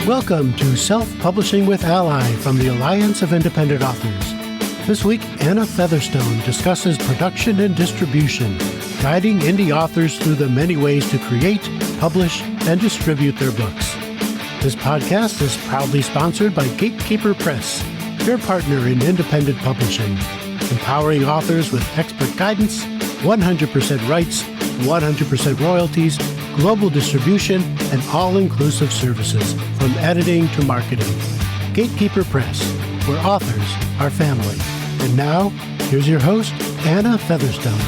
Welcome to Self-Publishing with Ally from the Alliance of Independent Authors. This week, Anna Featherstone discusses production and distribution, guiding indie authors through the many ways to create, publish, and distribute their books. This podcast is proudly sponsored by Gatekeeper Press, your partner in independent publishing, empowering authors with expert guidance, 100% rights, 100% royalties, global distribution, and all-inclusive services from editing to marketing. Gatekeeper Press, where authors are family. And now, here's your host, Anna Featherstone.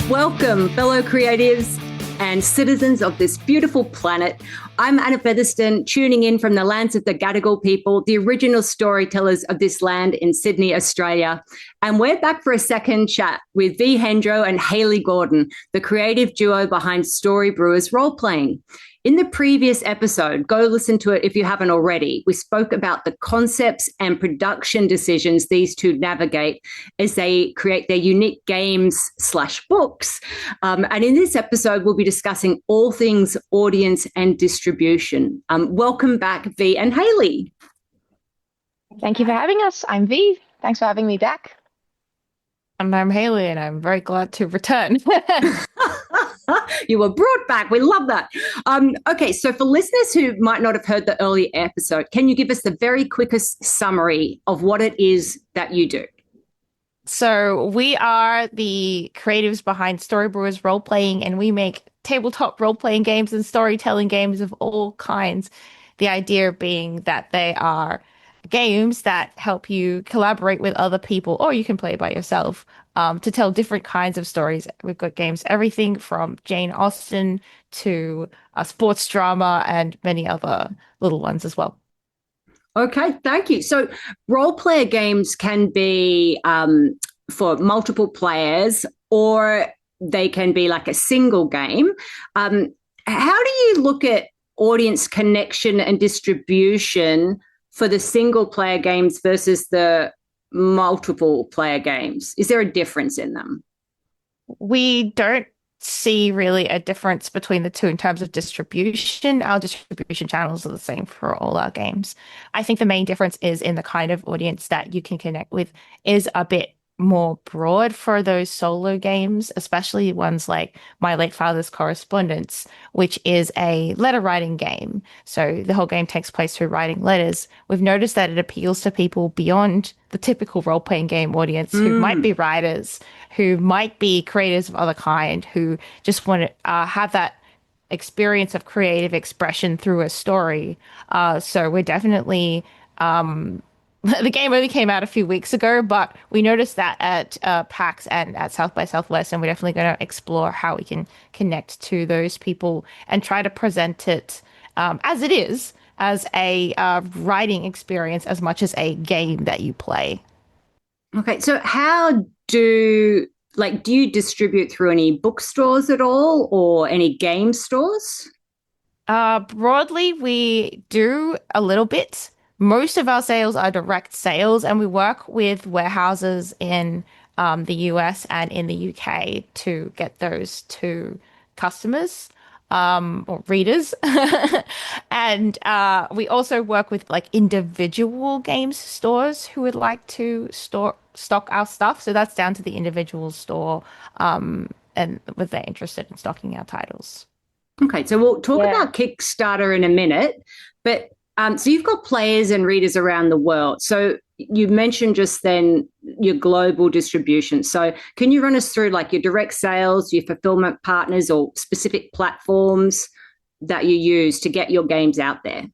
Welcome, fellow creatives and citizens of this beautiful planet. I'm Anna Featherstone, tuning in from the lands of the Gadigal people, the original storytellers of this land in Sydney, Australia. And we're back for a second chat with Vee Hendro and Hayley Gordon, the creative duo behind Story Brewers Role-Playing. In the previous episode, go listen to it if you haven't already. We spoke about the concepts and production decisions these two navigate as they create their unique games/books. And in this episode, we'll be discussing all things audience and distribution. Welcome back, Vee and Hayley. Thank you for having us. I'm Vee. Thanks for having me back. And I'm Hayley, and I'm very glad to return. You were brought back. We love that. Okay, so for listeners who might not have heard the earlier episode, can you give us the very quickest summary of what it is that you do? So we are the creatives behind Story Brewers Role-Playing, and we make tabletop role-playing games and storytelling games of all kinds. The idea being that they are games that help you collaborate with other people, or you can play by yourself, to tell different kinds of stories. We've got games, everything from Jane Austen to a sports drama and many other little ones as well. Okay, thank you. So role player games can be for multiple players, or they can be like a single game. How do you look at audience connection and distribution for the single player games versus the multiple player games? Is there a difference in them? We don't see really a difference between the two in terms of distribution. Our distribution channels are the same for all our games. I think the main difference is in the kind of audience that you can connect with is a bit more broad for those solo games, especially ones like My Late Father's Correspondence, which is a letter writing game. So the whole game takes place through writing letters. We've noticed that it appeals to people beyond the typical role-playing game audience who might be writers, who might be creators of other kind, who just want to have that experience of creative expression through a story. So we're definitely the game only came out a few weeks ago, but we noticed that at PAX and at South by Southwest, and we're definitely going to explore how we can connect to those people and try to present it as it is, as a writing experience as much as a game that you play. Okay, so how do you distribute through any bookstores at all or any game stores? Broadly, we do a little bit. Most of our sales are direct sales, and we work with warehouses in the US and in the UK to get those to customers or readers. And we also work with like individual games stores who would like to stock our stuff. So that's down to the individual store and whether they're interested in stocking our titles. Okay, so we'll talk about Kickstarter in a minute, but so you've got players and readers around the world. So you mentioned just then your global distribution. So can you run us through like your direct sales, your fulfillment partners, or specific platforms that you use to get your games out there?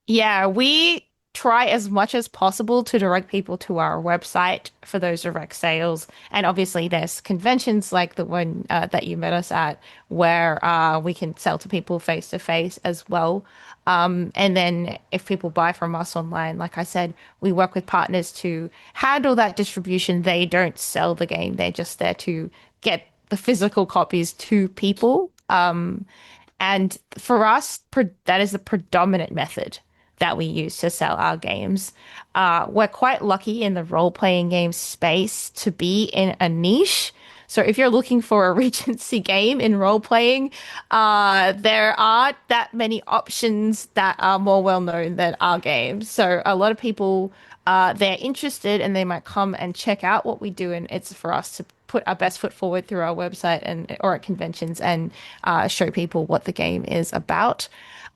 Yeah, we try as much as possible to direct people to our website for those direct sales. And obviously there's conventions like the one that you met us at where we can sell to people face to face as well. And then if people buy from us online, like I said, we work with partners to handle that distribution. They don't sell the game. They're just there to get the physical copies to people. And for us, that is the predominant method that we use to sell our games. We're quite lucky in the role-playing game space to be in a niche. So if you're looking for a Regency game in role playing, there aren't that many options that are more well known than our games. So a lot of people, they're interested and they might come and check out what we do, and it's for us to put our best foot forward through our website and or at conventions and show people what the game is about.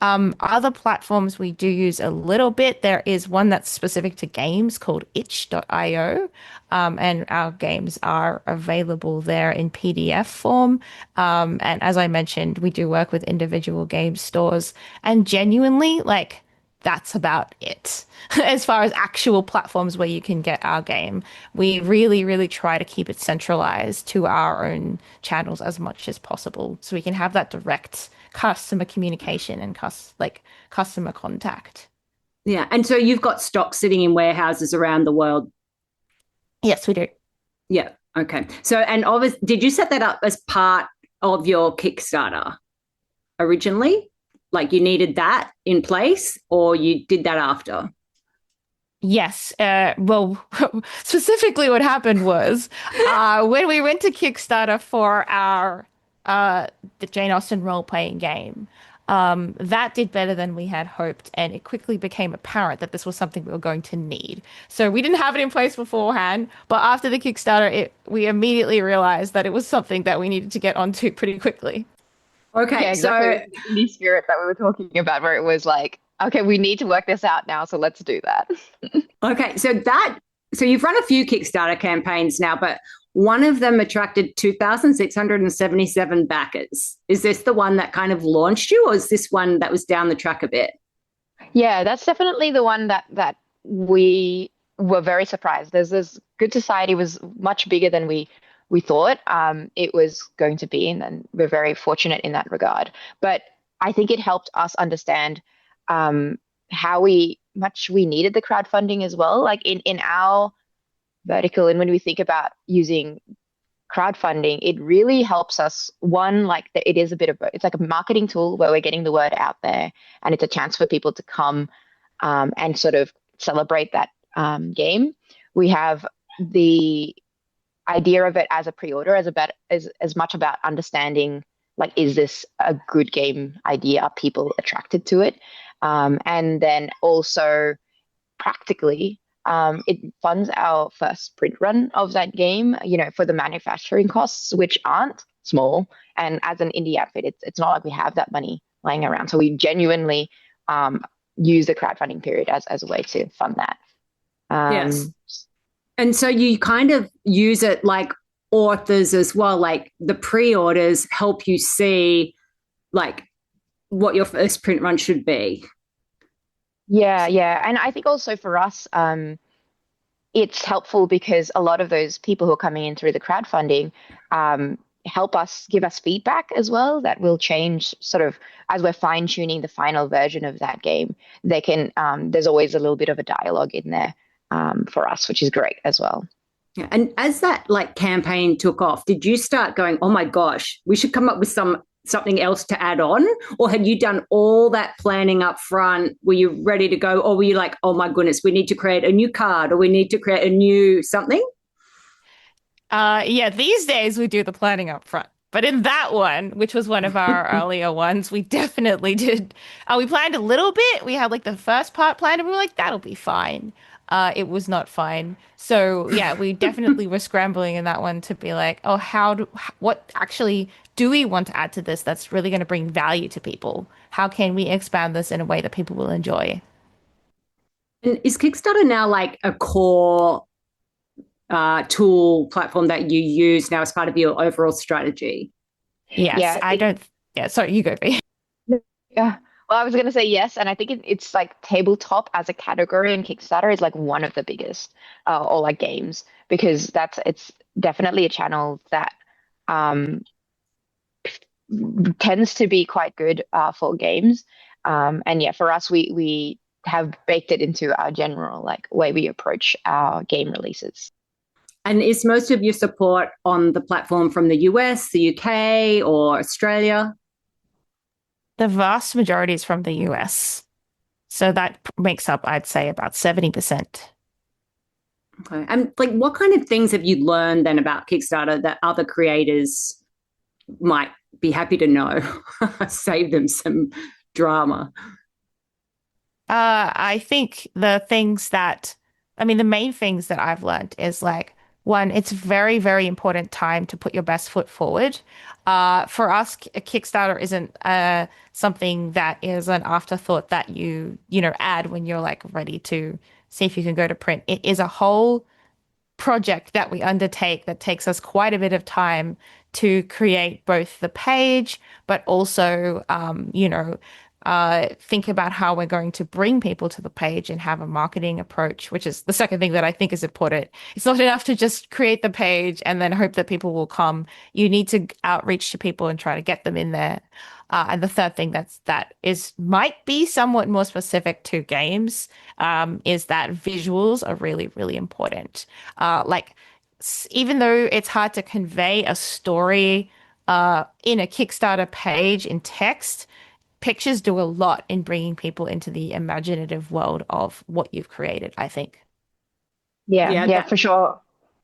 Other platforms we do use a little bit. There is one that's specific to games called itch.io, and our games are available there in PDF form. And as I mentioned, we do work with individual game stores, and genuinely, like, that's about it. As far as actual platforms where you can get our game, we really, really try to keep it centralized to our own channels as much as possible so we can have that direct customer communication and customer contact. Yeah. And so you've got stock sitting in warehouses around the world. Yes, we do. Yeah. Okay. So, and obviously, did you set that up as part of your Kickstarter originally? Like you needed that in place, or you did that after? Yes. Well, specifically what happened was when we went to Kickstarter for our the Jane Austen role-playing game, that did better than we had hoped, and it quickly became apparent that this was something we were going to need. So we didn't have it in place beforehand, but after the Kickstarter, we immediately realized that it was something that we needed to get onto pretty quickly. Okay. Yeah, exactly. So the spirit that we were talking about, where it was like, okay, we need to work this out now, so let's do that. Okay, so you've run a few Kickstarter campaigns now, but one of them attracted 2,677 backers. Is this the one that kind of launched you, or is this one that was down the track a bit? Yeah, that's definitely the one that we were very surprised. There's this Good Society was much bigger than we thought it was going to be, and then we're very fortunate in that regard. But I think it helped us understand how much we needed the crowdfunding as well. Like in our vertical, and when we think about using crowdfunding, it really helps us. One, like it is a bit of it's like a marketing tool where we're getting the word out there, and it's a chance for people to come and sort of celebrate that game. We have the idea of it as a pre-order as much about understanding, like, is this a good game idea? Are people attracted to it? And then also practically, it funds our first print run of that game, for the manufacturing costs, which aren't small. And as an indie outfit, it's not like we have that money laying around. So we genuinely use the crowdfunding period as a way to fund that. Yes. And so you kind of use it like authors as well, like the pre-orders help you see like what your first print run should be. Yeah, yeah. And I think also for us, it's helpful because a lot of those people who are coming in through the crowdfunding give us feedback as well that will change sort of as we're fine-tuning the final version of that game. There's always a little bit of a dialogue in there for us, which is great as well. Yeah. And as that like campaign took off, did you start going, oh my gosh, we should come up with something else to add on? Or had you done all that planning up front? Were you ready to go? Or were you like, oh my goodness, we need to create a new card, or we need to create a new something? Yeah, these days we do the planning up front. But in that one, which was one of our earlier ones, we definitely did. We planned a little bit. We had like the first part planned, and we were like, that'll be fine. It was not fine. So yeah, we definitely were scrambling in that one to be like, oh, what actually do we want to add to this that's really going to bring value to people? How can we expand this in a way that people will enjoy? And is Kickstarter now like a core tool platform that you use now as part of your overall strategy? Yes, Yeah, I don't. Yeah, sorry, you go, Vee. Yeah. Well, I was going to say yes, and I think it's like tabletop as a category in Kickstarter is like one of the biggest, or like games, because it's definitely a channel that tends to be quite good for games. And yeah, for us, we have baked it into our general like way we approach our game releases. And is most of your support on the platform from the US, the UK, or Australia? The vast majority is from the US. So that makes up, I'd say, about 70%. Okay. And like, what kind of things have you learned then about Kickstarter that other creators might be happy to know? Save them some drama. I think the main things that I've learned is like, one, it's very, very important time to put your best foot forward. For us, a Kickstarter isn't something that is an afterthought that you add when you're like ready to see if you can go to print. It is a whole project that we undertake that takes us quite a bit of time to create both the page, but also, think about how we're going to bring people to the page and have a marketing approach, which is the second thing that I think is important. It's not enough to just create the page and then hope that people will come. You need to outreach to people and try to get them in there. And the third thing that might be somewhat more specific to games, is that visuals are really, really important. Like even though it's hard to convey a story in a Kickstarter page in text, pictures do a lot in bringing people into the imaginative world of what you've created, I think. Yeah, Yeah, yeah, for sure.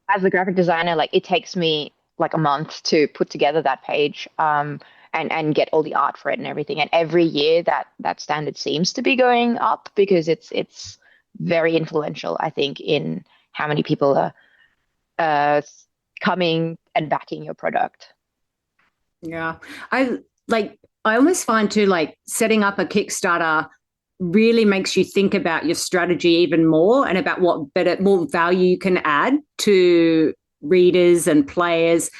As a graphic designer, like it takes me like a month to put together that page, and get all the art for it and everything. And every year that standard seems to be going up because it's very influential, I think, in how many people are uh coming and backing your product. yeah. I like I almost find too like setting up a Kickstarter really makes you think about your strategy even more and about what better more value you can add to readers and players.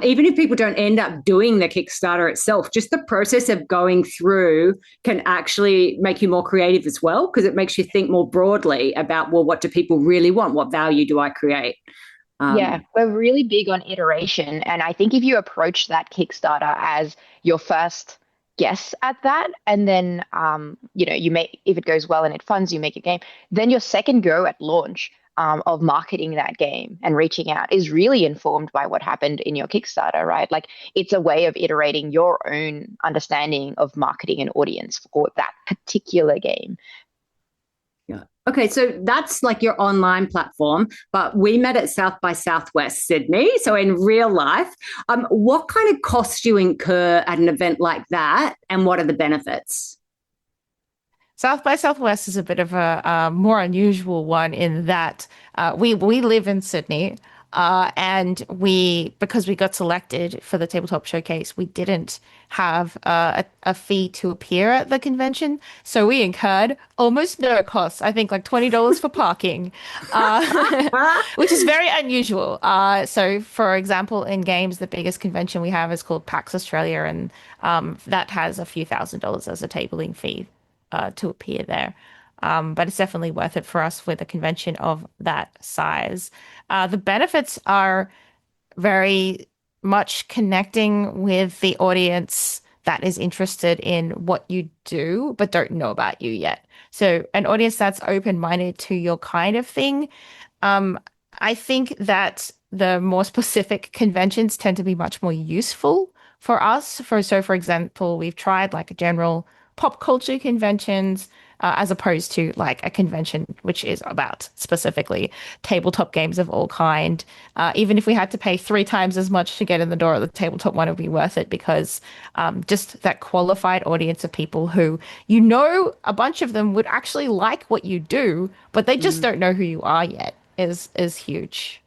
Even if people don't end up doing the Kickstarter itself, just the process of going through can actually make you more creative as well because it makes you think more broadly about, well, what do people really want? What value do I create? Yeah, Um, we're really big on iteration. And I think if you approach that Kickstarter as your first guess at that, and then you make if it goes well and it funds, you make a game, then your second go at launch of marketing that game and reaching out is really informed by what happened in your Kickstarter, right? Like it's a way of iterating your own understanding of marketing and audience for that particular game. Yeah. Okay, so that's like your online platform, but we met at South by Southwest Sydney. So in real life, what kind of costs do you incur at an event like that, and what are the benefits? South by Southwest is a bit of a more unusual one in that we live in Sydney, and because we got selected for the tabletop showcase, we didn't have a fee to appear at the convention, so we incurred almost no costs. I think like $20 for parking, which is very unusual. So for example, in games, the biggest convention we have is called PAX Australia, and that has a few $1,000s as a tabling fee to appear there. But it's definitely worth it for us with a convention of that size. The benefits are very much connecting with the audience that is interested in what you do, but don't know about you yet. So, an audience that's open-minded to your kind of thing. Um, I think that the more specific conventions tend to be much more useful for us. For example, we've tried like a general pop culture conventions, as opposed to like a convention which is about specifically tabletop games of all kind. Even if we had to pay 3 times as much to get in the door at the tabletop one, it would be worth it because just that qualified audience of people who, a bunch of them would actually like what you do, but they just don't know who you are yet is huge.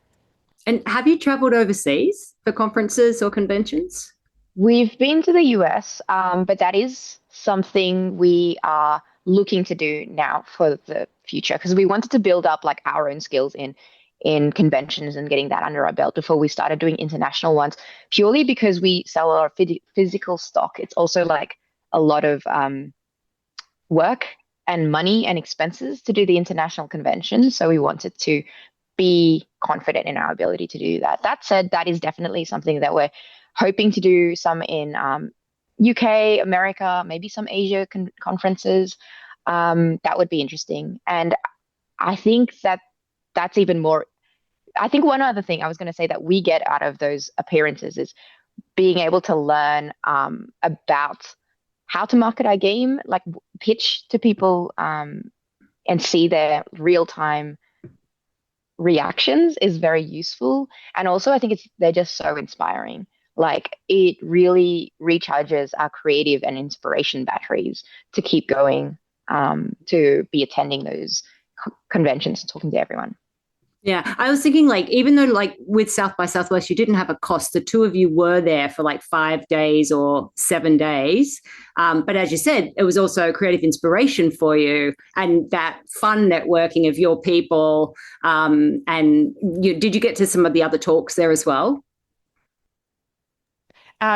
And have you traveled overseas for conferences or conventions? We've been to the US, but that is something we are looking to do now for the future because we wanted to build up like our own skills in conventions and getting that under our belt before we started doing international ones. Purely because we sell our physical stock, it's also like a lot of work and money and expenses to do the international convention. So we wanted to be confident in our ability to do that. That said, that is definitely something that we're hoping to do some in UK, America, maybe some Asia conferences. That would be interesting. And I think that's even more. I think one other thing I was going to say that we get out of those appearances is being able to learn about how to market our game, like pitch to people, and see their real time reactions is very useful. And also I think they're just so inspiring. Like it really recharges our creative and inspiration batteries to keep going, to be attending those conventions and talking to everyone. Yeah, I was thinking like even though like with South by Southwest you didn't have a cost, the two of you were there for like 5 days or 7 days. But as you said, it was also creative inspiration for you and that fun networking of your people. And did you get to some of the other talks there as well?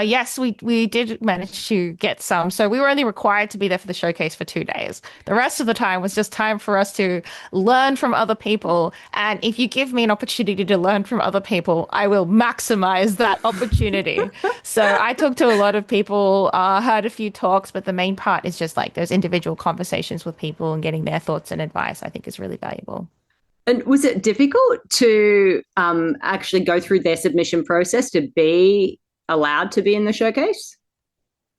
Yes, we did manage to get some. So we were only required to be there for the showcase for 2 days. The rest of the time was just time for us to learn from other people. And if you give me an opportunity to learn from other people, I will maximize that opportunity. So I talked to a lot of people, heard a few talks, but the main part is just like those individual conversations with people and getting their thoughts and advice, I think is really valuable. And was it difficult to actually go through their submission process to be allowed to be in the showcase?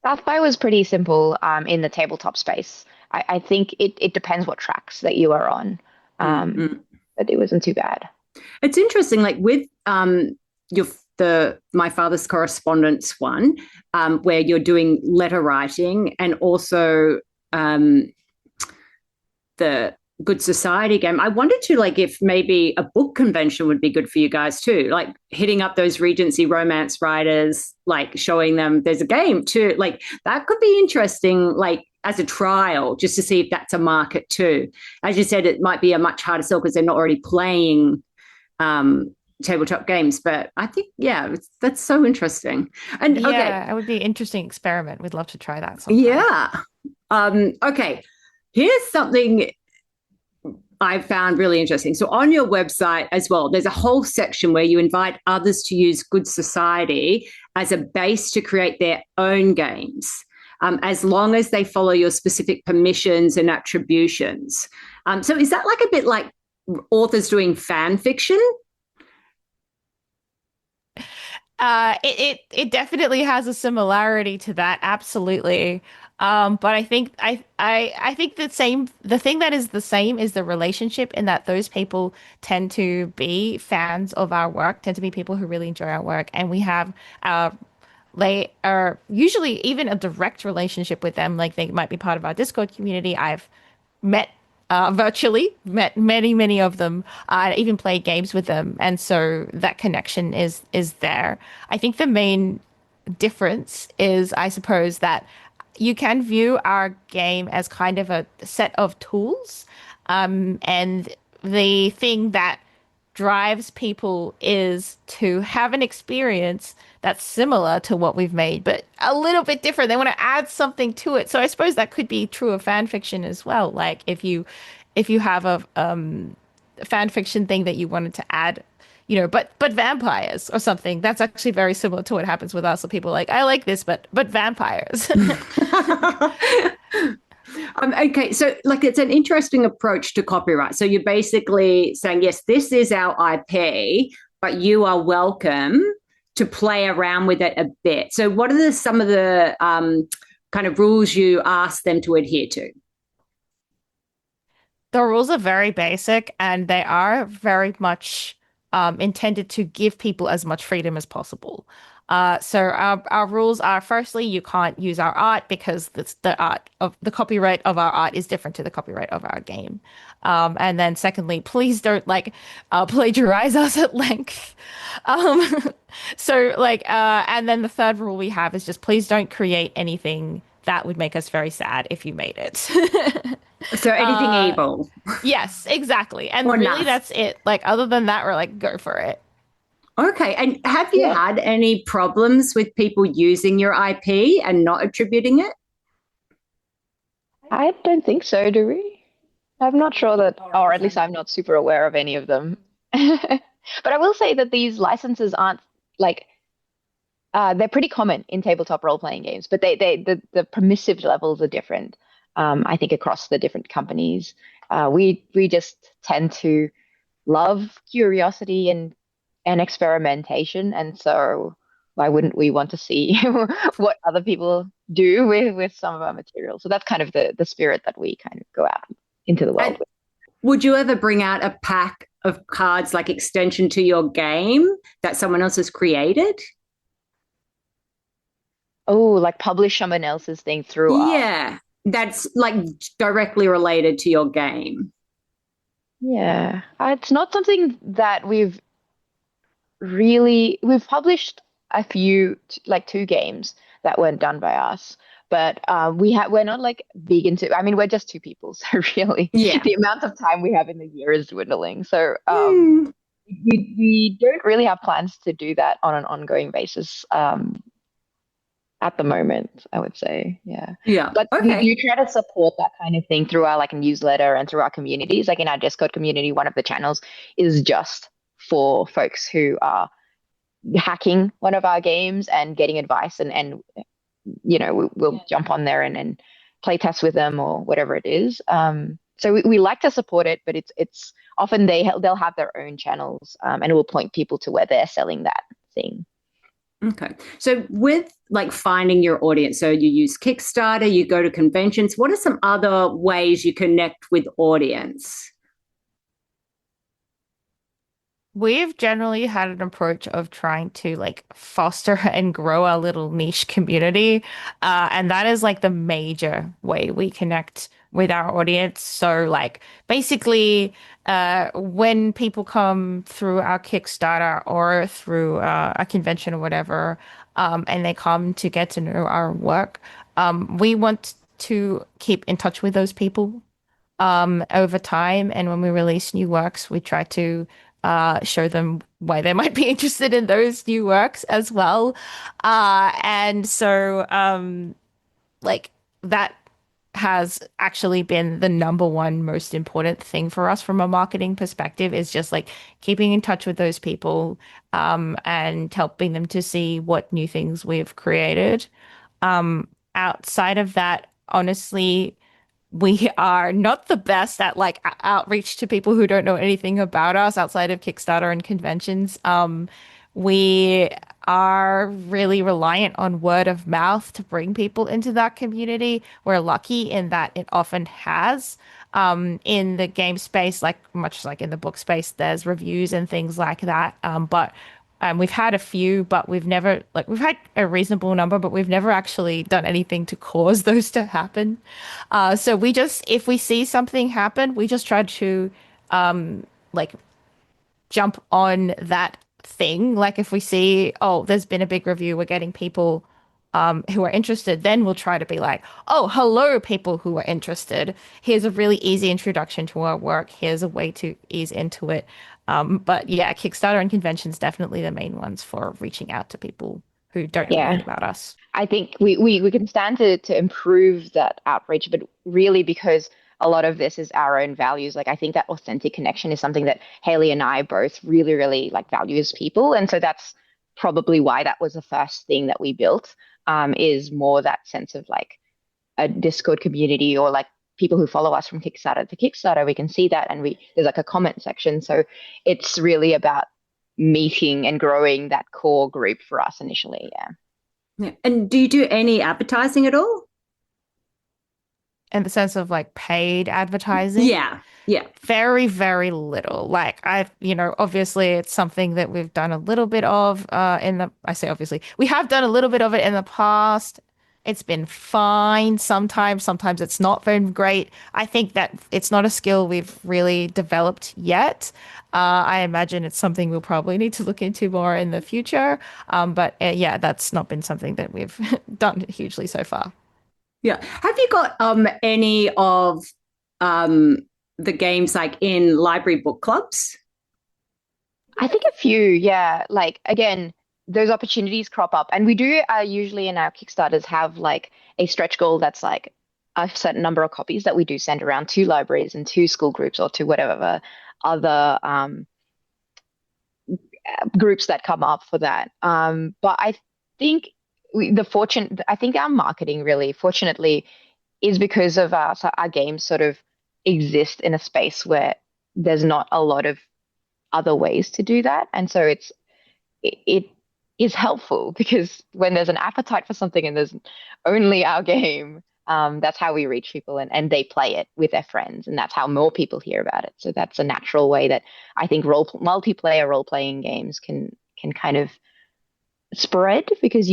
South by was pretty simple in the tabletop space. I think it depends what tracks that you are on, but it wasn't too bad. It's interesting, like with My Father's Correspondence one, where you're doing letter writing and also the Good Society game. I wanted to like if maybe a book convention would be good for you guys too, like hitting up those Regency romance writers, like showing them there's a game too. Like that could be interesting, like as a trial, just to see if that's a market too. As you said, it might be a much harder sell because they're not already playing tabletop games, but I think that's so interesting. And yeah, it would be an interesting experiment. We'd love to try that sometime. Yeah. Okay. Here's something I found really interesting. So on your website as well, there's a whole section where you invite others to use Good Society as a base to create their own games, as long as they follow your specific permissions and attributions. So is that like a bit like authors doing fan fiction? It definitely has a similarity to that, absolutely. But I think I think the thing that is the same is the relationship in that those people tend to be fans of our work, tend to be people who really enjoy our work, and we have they are usually even a direct relationship with them, like they might be part of our Discord community. I've met virtually met many of them. I even played games with them, and so that connection is there. I think the main difference is, I suppose, that you can view our game as kind of a set of tools, and the thing that drives people is to have an experience that's similar to what we've made, but a little bit different. They want to add something to it. So I suppose that could be true of fan fiction as well. Like if you have a fan fiction thing that you wanted to add, but vampires or something, that's actually very similar to what happens with us. So people are like, I like this, but vampires. Okay, so like it's an interesting approach to copyright. So you're basically saying, yes, this is our IP, but you are welcome to play around with it a bit. So what are some of the kind of rules you ask them to adhere to? The rules are very basic, and they are very much intended to give people as much freedom as possible. So our rules are, firstly, you can't use our art because the copyright of our art is different to the copyright of our game. And then secondly, please don't plagiarize us at length. And then the third rule we have is just please don't create anything that would make us very sad if you made it. So anything evil. Yes, exactly. And or really nice. That's it. Like other than that, we're like, go for it. Okay. And have you had any problems with people using your IP and not attributing it? I don't think so, do we? I'm not sure that, or at least I'm not super aware of any of them. But I will say that these licenses aren't like they're pretty common in tabletop role-playing games, but the permissive levels are different. I think across the different companies, we just tend to love curiosity and experimentation, and so why wouldn't we want to see what other people do with some of our material? So that's kind of the spirit that we kind of go out into the world with. Would you ever bring out a pack of cards like extension to your game that someone else has created? Oh, like publish someone else's thing through us. Yeah, that's like directly related to your game. Yeah. It's not something that we've published a few, like two games that weren't done by us, but we're not like big into, I mean, we're just two people, so really Yeah. the amount of time we have in the year is dwindling. So Mm, we don't really have plans to do that on an ongoing basis at the moment, I would say. Yeah. yeah. But we Okay. do try to support that kind of thing through our like newsletter and through our communities. Like in our Discord community, one of the channels is just for folks who are hacking one of our games and getting advice, and we'll jump on there and play test with them or whatever it is. So we like to support it, but it's often they'll have their own channels, and it will point people to where they're selling that thing. Okay. So with like finding your audience, so you use Kickstarter, you go to conventions. What are some other ways you connect with audience? We've generally had an approach of trying to like foster and grow our little niche community. And that is like the major way we connect with our audience. So like basically when people come through our Kickstarter or through a convention or whatever, and they come to get to know our work, we want to keep in touch with those people over time. And when we release new works, we try to show them why they might be interested in those new works as well. And so, like, that has actually been the number one most important thing for us from a marketing perspective is just like keeping in touch with those people and helping them to see what new things we've created. Outside of that, honestly, we are not the best at like outreach to people who don't know anything about us outside of Kickstarter and conventions. We are really reliant on word of mouth to bring people into that community. We're lucky in that it often has. In the game space, like much like in the book space, there's reviews and things like that. But we've had a few, but we've had a reasonable number, but we've never actually done anything to cause those to happen. So if we see something happen, we just try to like jump on that thing. Like if we see, oh, there's been a big review, we're getting people who are interested, then we'll try to be like, oh, hello, people who are interested. Here's a really easy introduction to our work. Here's a way to ease into it. But yeah, Kickstarter and conventions definitely the main ones for reaching out to people who don't know Yeah. anything about us. I think we can stand to improve that outreach, but really because a lot of this is our own values. Like I think that authentic connection is something that Hayley and I both really, really like value as people. And so that's probably why that was the first thing that we built, is more that sense of like a Discord community or like people who follow us from Kickstarter to Kickstarter. We can see that and there's like a comment section. So it's really about meeting and growing that core group for us initially. Yeah. Yeah. And do you do any advertising at all? In the sense of like paid advertising. Yeah. Yeah. Very, very little. Like obviously it's something that we've done a little bit of I say obviously, we have done a little bit of it in the past. It's been fine sometimes it's not been great. I think that it's not a skill we've really developed yet. I imagine it's something we'll probably need to look into more in the future. But yeah, that's not been something that we've done hugely so far. Yeah. Have you got any of the games like in library book clubs? I think a few, yeah. Like again, those opportunities crop up, and we do usually in our Kickstarters have like a stretch goal that's like a certain number of copies that we do send around to libraries and to school groups or to whatever other groups that come up for that. But I think I think our marketing really, fortunately, is because of our games sort of exist in a space where there's not a lot of other ways to do that. And so it is helpful because when there's an appetite for something and there's only our game, That's how we reach people, and they play it with their friends, and that's how more people hear about it. So that's a natural way that I think multiplayer role-playing games can kind of spread, because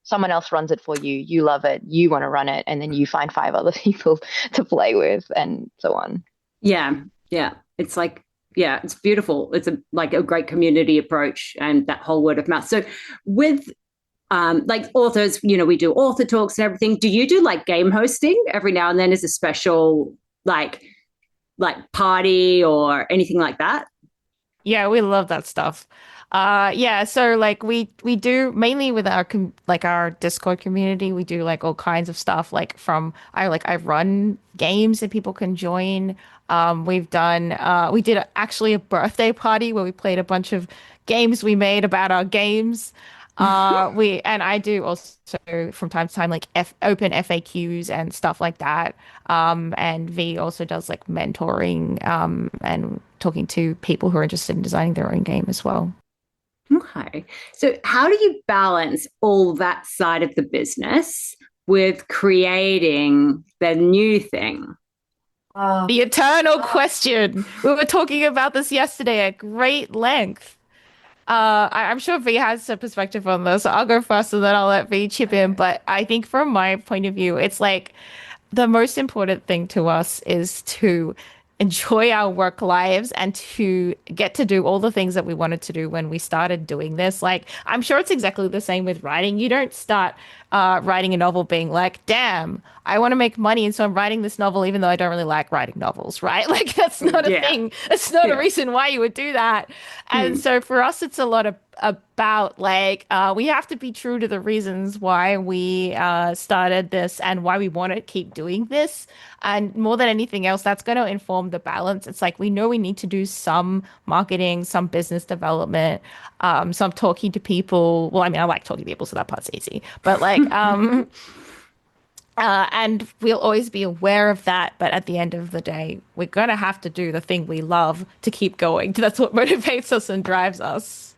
someone else runs it for you, you love it, you want to run it, and then you find 5 other people to play with, and so on. Yeah. It's like, yeah, it's beautiful. It's like a great community approach, and that whole word of mouth. So with like authors, we do author talks and everything. Do you do like game hosting every now and then as a special like party or anything like that? Yeah, we love that stuff. Yeah, so like we do mainly with our Discord community, we do like all kinds of stuff, like I run games that people can join. We did actually a birthday party where we played a bunch of games we made about our games. I do also from time to time like open FAQs and stuff like that. And Vee also does like mentoring and talking to people who are interested in designing their own game as well. Okay. So how do you balance all that side of the business with creating the new thing? The eternal question. We were talking about this yesterday at great length. I'm sure V has a perspective on this. I'll go first and then I'll let V chip in. But I think from my point of view, it's like the most important thing to us is to enjoy our work lives and to get to do all the things that we wanted to do when we started doing this. Like, I'm sure it's exactly the same with writing. You don't start writing a novel being like, damn, I want to make money, and so I'm writing this novel even though I don't really like writing novels, right? Like, that's not a thing. It's not a reason why you would do that. And so for us, it's a lot about like we have to be true to the reasons why we started this and why we want to keep doing this. And more than anything else, that's going to inform the balance. It's like we know we need to do some marketing, some business development, some talking to people. Well, I mean, I like talking to people, so that part's easy. But like, and we'll always be aware of that. But at the end of the day, we're going to have to do the thing we love to keep going. That's what motivates us and drives us.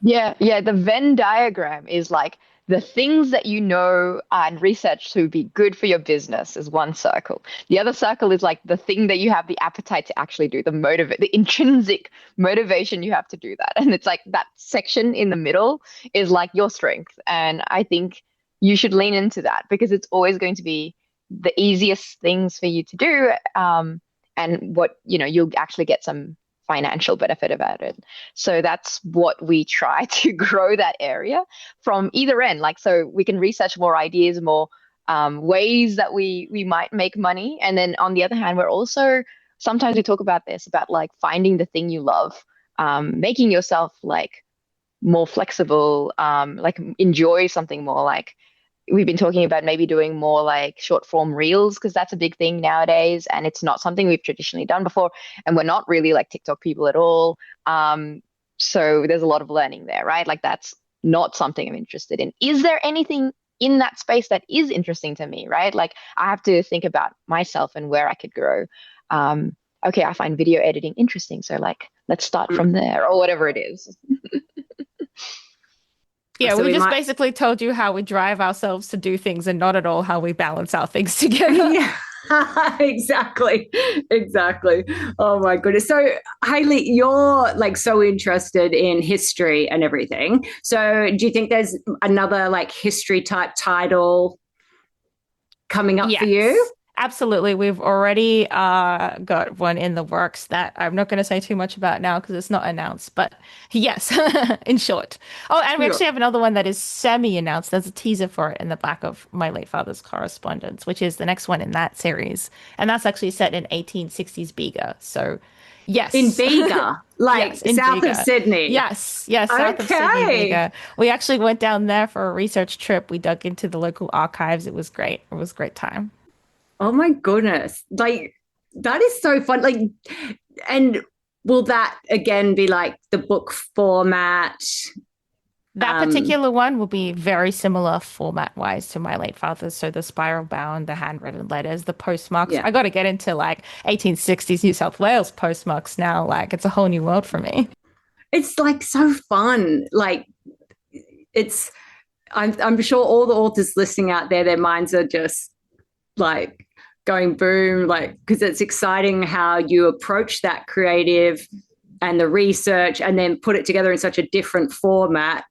Yeah. The Venn diagram is like the things that you know and research to be good for your business is one circle. The other circle is like the thing that you have the appetite to actually do, the intrinsic motivation you have to do that. And it's like that section in the middle is like your strength. And I think you should lean into that because it's always going to be the easiest things for you to do. And what, you'll actually get some financial benefit about it. So that's what we try to grow that area from either end. Like, so we can research more ideas, more ways that we might make money. And then on the other hand, we're also, sometimes we talk about this, about like finding the thing you love, making yourself like more flexible, like enjoy something more. Like we've been talking about maybe doing more like short form reels, because that's a big thing nowadays. And it's not something we've traditionally done before. And we're not really like TikTok people at all. So there's a lot of learning there, right? Like that's not something I'm interested in. Is there anything in that space that is interesting to me, right? Like I have to think about myself and where I could grow. Okay, I find video editing interesting. So like, let's start from there or whatever it is. Yeah, so we just basically told you how we drive ourselves to do things and not at all how we balance our things together. Yeah, exactly. Oh my goodness. So Hayley, you're like so interested in history and everything. So do you think there's another like history type title coming up for you? Absolutely. We've already got one in the works that I'm not going to say too much about now because it's not announced. But yes, in short. Oh, and we actually have another one that is semi-announced. There's a teaser for it in the back of My Late Father's Correspondence, which is the next one in that series. And that's actually set in 1860s Bega. So yes. In Bega, like yes, south Bega. Of Sydney. Yes, south of Sydney, Bega. We actually went down there for a research trip. We dug into the local archives. It was great. It was a great time. Oh my goodness. Like that is so fun. Like, and will that again be like the book format? That particular one will be very similar format wise to My Late Father's. So the spiral bound, the handwritten letters, the postmarks. I got to get into like 1860s New South Wales postmarks now. Like it's a whole new world for me. It's like so fun. Like I'm sure all the authors listening out there, their minds are just like going boom, like, because it's exciting how you approach that creative and the research and then put it together in such a different format.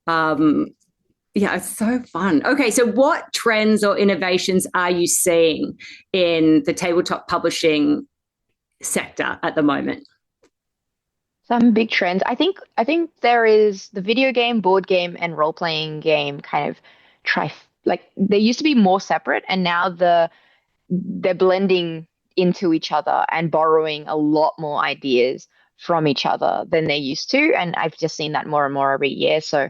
Yeah, it's so fun. Okay, so what trends or innovations are you seeing in the tabletop publishing sector at the moment? Some big trends. I think there is the video game, board game, and role-playing game kind of try like they used to be more separate, and now they're blending into each other and borrowing a lot more ideas from each other than they used to. And I've just seen that more and more every year. So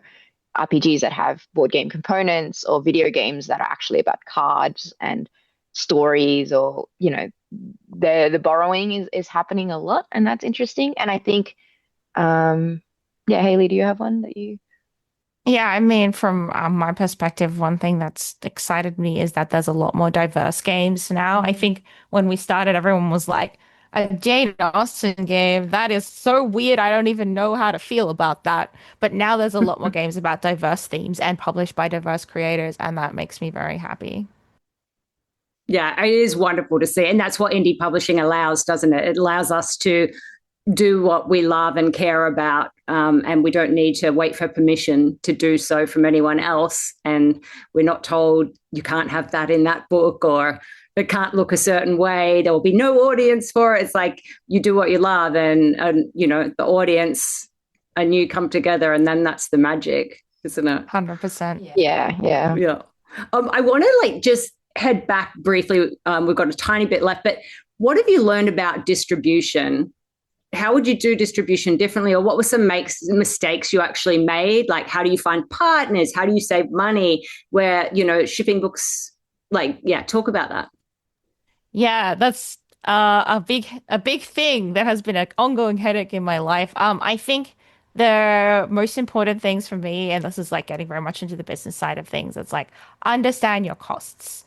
RPGs that have board game components or video games that are actually about cards and stories, or the borrowing is happening a lot, and that's interesting. And I think yeah, Hayley, do you have one that you Yeah, I mean, from my perspective, one thing that's excited me is that there's a lot more diverse games now. I think when we started, everyone was like, a Jane Austen game, that is so weird. I don't even know how to feel about that. But now there's a lot more games about diverse themes and published by diverse creators, and that makes me very happy. Yeah, it is wonderful to see. And that's what indie publishing allows, doesn't it? It allows us to do what we love and care about. And we don't need to wait for permission to do so from anyone else. And we're not told you can't have that in that book, or it can't look a certain way. There will be no audience for it. It's like you do what you love, and the audience and you come together, and then that's the magic, isn't it? 100%. Yeah, yeah. Yeah. I want to just head back briefly. We've got a tiny bit left, but what have you learned about distribution? How would you do distribution differently, or what were some mistakes you actually made? Like, how do you find partners? How do you save money? Where, shipping books, talk about that. Yeah, that's a big thing that has been an ongoing headache in my life. I think the most important things for me, and this is like getting very much into the business side of things, it's like understand your costs,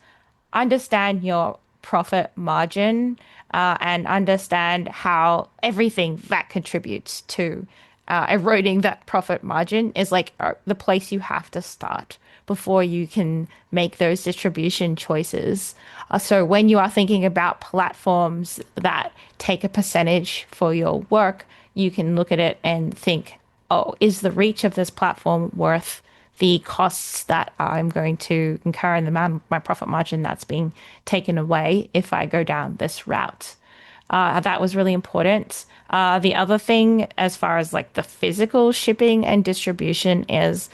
understand your profit margin, and understand how everything that contributes to eroding that profit margin is like the place you have to start before you can make those distribution choices. So when you are thinking about platforms that take a percentage for your work, you can look at it and think, oh, is the reach of this platform worth the costs that I'm going to incur in my profit margin that's being taken away if I go down this route? That was really important. The other thing, as far as like the physical shipping and distribution, is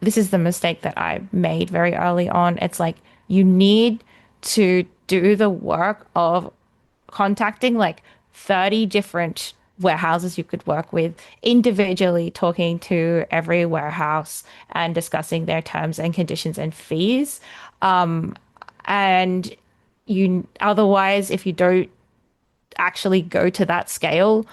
this is the mistake that I made very early on. It's like you need to do the work of contacting like 30 different warehouses you could work with, individually talking to every warehouse and discussing their terms and conditions and fees. And you otherwise, if you don't actually go to that scale,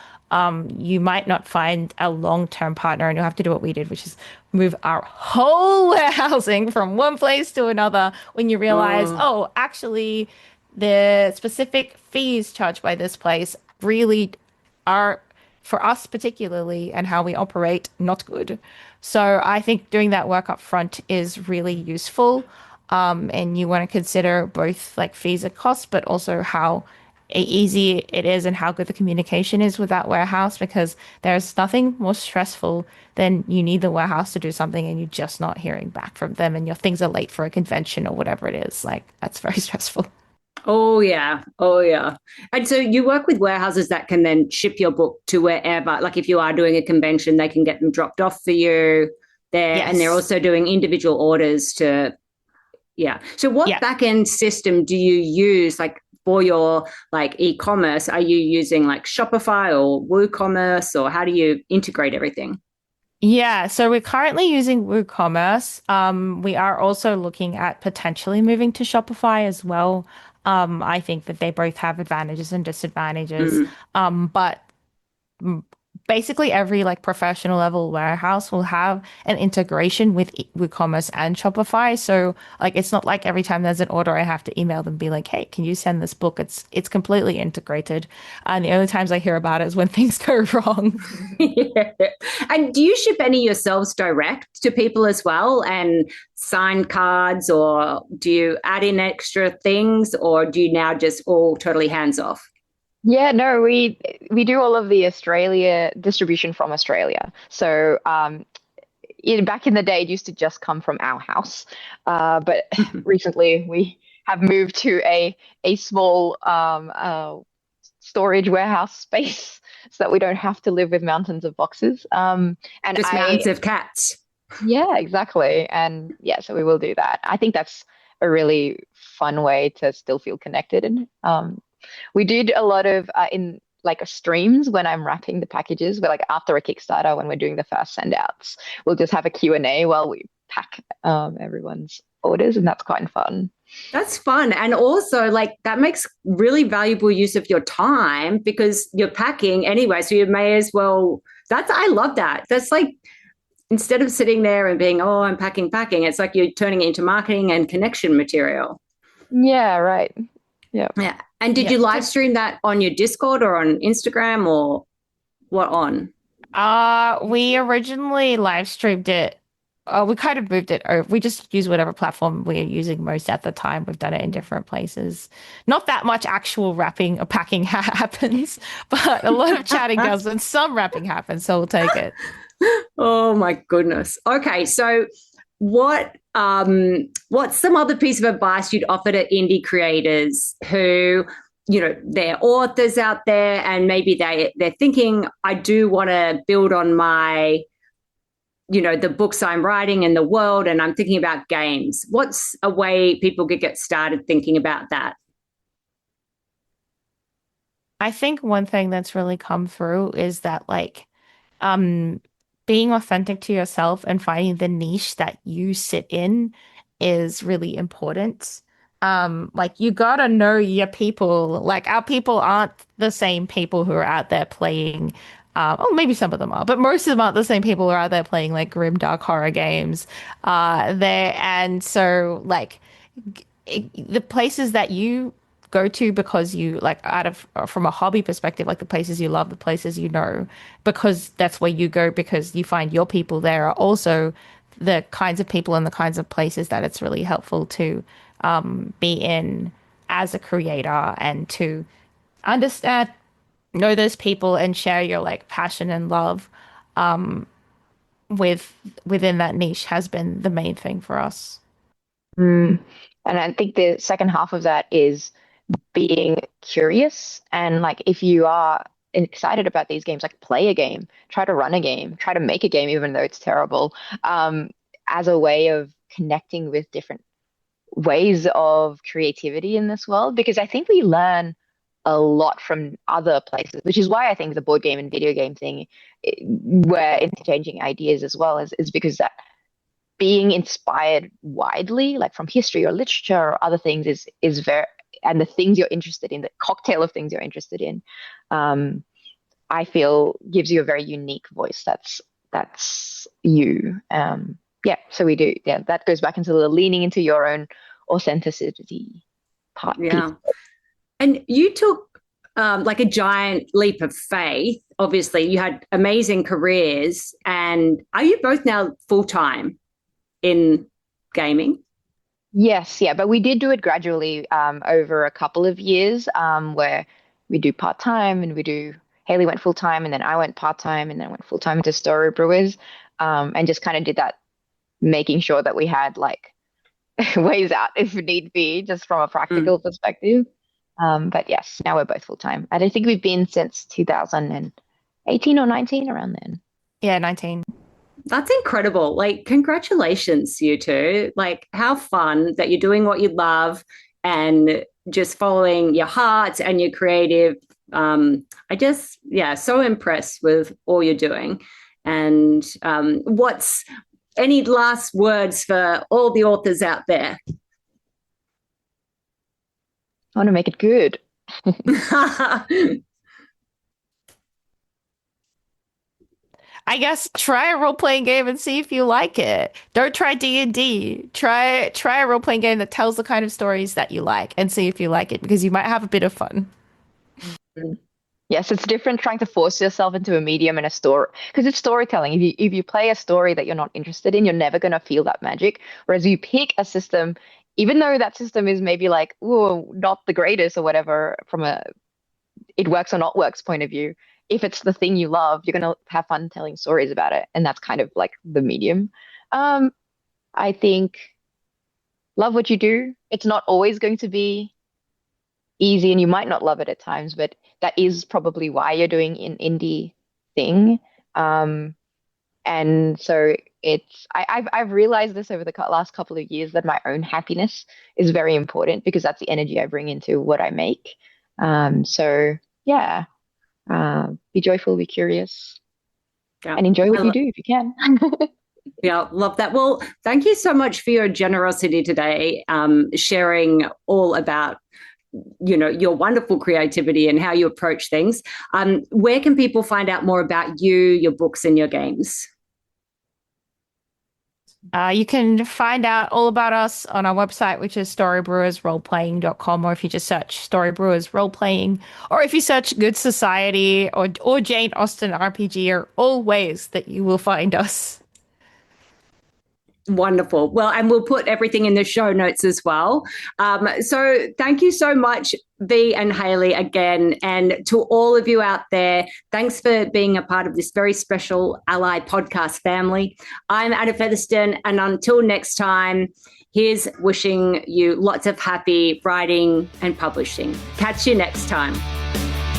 you might not find a long-term partner, and you'll have to do what we did, which is move our whole warehousing from one place to another when you realize, oh, actually, the specific fees charged by this place really are, for us particularly, and how we operate, not good. So I think doing that work up front is really useful. And you want to consider both like fees and costs, but also how easy it is and how good the communication is with that warehouse, because there's nothing more stressful than you need the warehouse to do something and you're just not hearing back from them, and your things are late for a convention or whatever it is. Like, that's very stressful. Oh, yeah. Oh, yeah. And so you work with warehouses that can then ship your book to wherever. Like, if you are doing a convention, they can get them dropped off for you there. Yes. And they're also doing individual orders to, yeah. So what back end system do you use, like, for your like e-commerce? Are you using like Shopify or WooCommerce, or how do you integrate everything? Yeah, so we're currently using WooCommerce. We are also looking at potentially moving to Shopify as well. I think that they both have advantages and disadvantages. But basically every like professional level warehouse will have an integration with WooCommerce and Shopify. So like it's not like every time there's an order I have to email them and be like, hey, can you send this book? It's completely integrated. And the only times I hear about it is when things go wrong. Yeah. And do you ship any yourselves direct to people as well and sign cards, or do you add in extra things, or do you now just all totally hands off? Yeah, no, we do all of the Australia distribution from Australia. So back in the day, it used to just come from our house, but recently we have moved to a small storage warehouse space so that we don't have to live with mountains of boxes. And Just mountains of cats. yeah, exactly. And yeah, so we will do that. I think that's a really fun way to still feel connected. And we did a lot of in like streams when I'm wrapping the packages, but like after a Kickstarter, when we're doing the first send outs, we'll just have a Q&A while we pack everyone's orders, and that's quite fun. That's fun. And also, like, that makes really valuable use of your time because you're packing anyway. So you may as well. I love that. That's like, instead of sitting there and being, oh, I'm packing, it's like you're turning it into marketing and connection material. Yeah, right. Yeah. Yeah. And did you live stream that on your Discord or on Instagram, or what on? We originally live streamed it. We kind of moved it over. We just use whatever platform we're using most at the time. We've done it in different places. Not that much actual wrapping or packing happens, but a lot of chatting does, and some wrapping happens. So we'll take it. Oh my goodness. Okay, so what's some other piece of advice you'd offer to indie creators who, they're authors out there and maybe they're thinking, I do want to build on my, the books I'm writing in the world, and I'm thinking about games. What's a way people could get started thinking about that? I think one thing that's really come through is that like um being authentic to yourself and finding the niche that you sit in is really important. Like you gotta know your people. Like our people aren't the same people who are out there playing. Oh, maybe some of them are, but most of them aren't the same people who are out there playing like grim dark horror games. There and so like the places that you go to because you like out of from a hobby perspective, like the places you love, the places you know, because that's where you go because you find your people there are also the kinds of people and the kinds of places that it's really helpful to be in as a creator and to understand, know those people and share your like passion and love within that niche has been the main thing for us. Mm. And I think the second half of that is being curious. And like if you are excited about these games, like play a game, try to run a game, try to make a game, even though it's terrible, as a way of connecting with different ways of creativity in this world. Because I think we learn a lot from other places, which is why I think the board game and video game thing, we're interchanging ideas as well, is because that being inspired widely, like from history or literature or other things, is very, and the things you're interested in, the cocktail of things you're interested in, I feel gives you a very unique voice. That's you. Yeah, so we do. Yeah, that goes back into the leaning into your own authenticity part. Yeah. And you took like a giant leap of faith. Obviously, you had amazing careers. And are you both now full-time in gaming? Yes, yeah, but we did do it gradually over a couple of years where we do part-time and Hayley went full-time and then I went part-time and then went full-time to Story Brewers and just kind of did that, making sure that we had like ways out if need be, just from a practical perspective. But yes, now we're both full-time. And I think we've been since 2018 or 19, around then. Yeah, 19. That's incredible. Like, congratulations, you two. Like, how fun that you're doing what you love and just following your heart and your creative. So impressed with all you're doing. And what's any last words for all the authors out there? I want to make it good. I guess try a role-playing game and see if you like it. Don't try D&D. Try a role-playing game that tells the kind of stories that you like and see if you like it, because you might have a bit of fun. Yes, it's different trying to force yourself into a medium and a story, because it's storytelling. If you play a story that you're not interested in, you're never going to feel that magic. Whereas you pick a system, even though that system is maybe like, ooh, not the greatest or whatever from a it works or not works point of view. If it's the thing you love, you're going to have fun telling stories about it. And that's kind of like the medium. I think love what you do. It's not always going to be easy and you might not love it at times, but that is probably why you're doing an indie thing. And so I've realized this over the last couple of years that my own happiness is very important because that's the energy I bring into what I make. So yeah, be joyful, be curious, and enjoy what you do if you can. Yeah, love that. Well, thank you so much for your generosity today, sharing all about, your wonderful creativity and how you approach things. Where can people find out more about you, your books, and your games? You can find out all about us on our website, which is storybrewersroleplaying.com, or if you just search Storybrewers Roleplaying, or if you search Good Society or Jane Austen RPG, are all ways that you will find us. Wonderful. Well, and we'll put everything in the show notes as well. So thank you so much, Vee and Hayley, again. And to all of you out there, thanks for being a part of this very special Ally podcast family. I'm Anna Featherstone, and until next time, here's wishing you lots of happy writing and publishing. Catch you next time.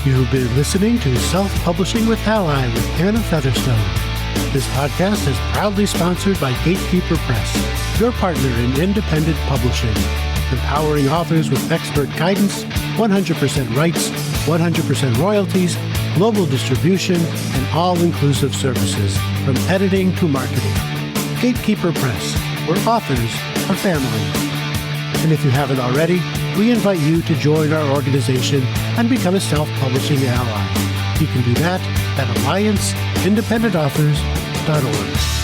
You've been listening to Self-Publishing with Ally with Anna Featherstone. This podcast is proudly sponsored by Gatekeeper Press, your partner in independent publishing, empowering authors with expert guidance, 100% rights, 100% royalties, global distribution, and all-inclusive services, from editing to marketing. Gatekeeper Press, where authors are family. And if you haven't already, we invite you to join our organization and become a self-publishing ally. You can do that at allianceindependentauthors.org.